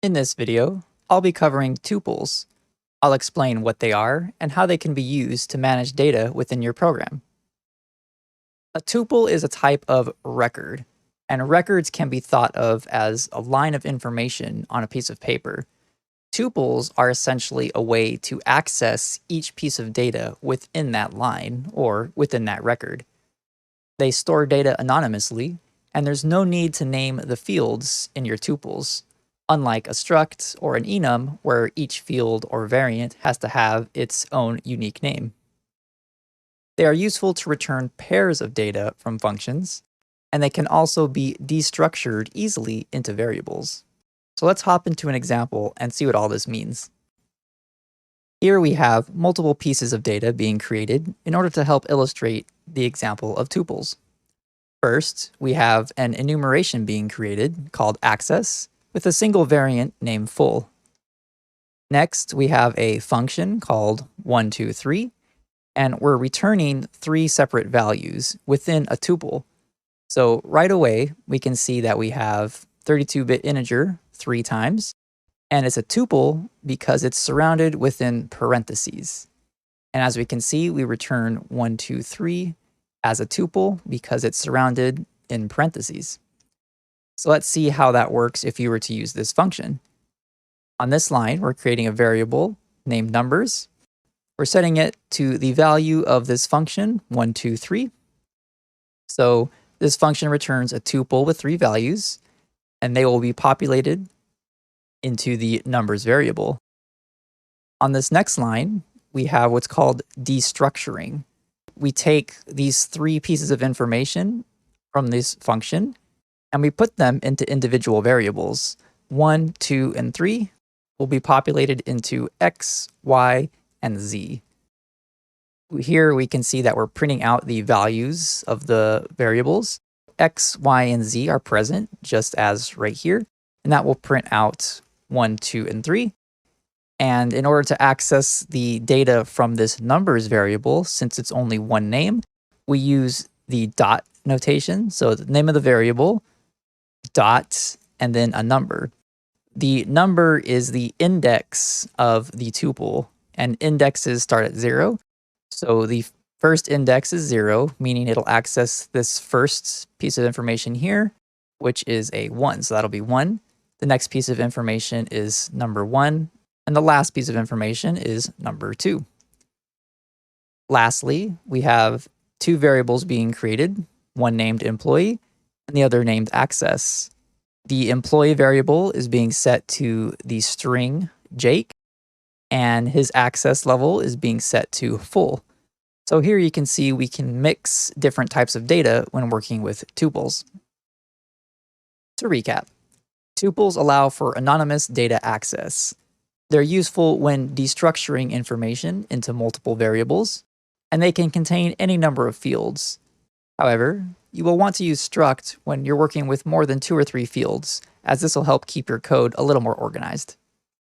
In this video, I'll be covering tuples. I'll explain what they are and how they can be used to manage data within your program. A tuple is a type of record, and records can be thought of as a line of information on a piece of paper. Tuples are essentially a way to access each piece of data within that line or within that record. They store data anonymously, and there's no need to name the fields in your tuples, unlike a struct or an enum where each field or variant has to have its own unique name. They are useful to return pairs of data from functions, and they can also be destructured easily into variables. So let's hop into an example and see what all this means. Here we have multiple pieces of data being created in order to help illustrate the example of tuples. First, we have an enumeration being created called access with a single variant named full. Next, we have a function called 123, and we're returning 3 separate values within a tuple. So right away, we can see that we have 32-bit integer 3 times, and it's a tuple because it's surrounded within parentheses. And as we can see, we return 123 as a tuple because it's surrounded in parentheses. So let's see how that works if you were to use this function. On this line, we're creating a variable named numbers. We're setting it to the value of this function, 123. So this function returns a tuple with 3 values, and they will be populated into the numbers variable. On this next line, we have what's called destructuring. We take these 3 pieces of information from this function, and we put them into individual variables. 1, 2, and 3 will be populated into x, y, and z. Here we can see that we're printing out the values of the variables. X, y, and z are present, just as right here, and that will print out 1, 2, and 3. And in order to access the data from this numbers variable, since it's only one name, we use the dot notation. So the name of the variable, dot, and then a number. The number is the index of the tuple, and indexes start at 0. So the first index is 0, meaning it'll access this first piece of information here, which is a 1. So that'll be 1. The next piece of information is number 1, and the last piece of information is number 2. Lastly, we have 2 variables being created, one named employee and the other named access. The employee variable is being set to the string Jake, and his access level is being set to full. So here you can see we can mix different types of data when working with tuples. To recap, tuples allow for anonymous data access. They're useful when destructuring information into multiple variables, and they can contain any number of fields. However, you will want to use struct when you're working with more than 2 or 3 fields, as this will help keep your code a little more organized.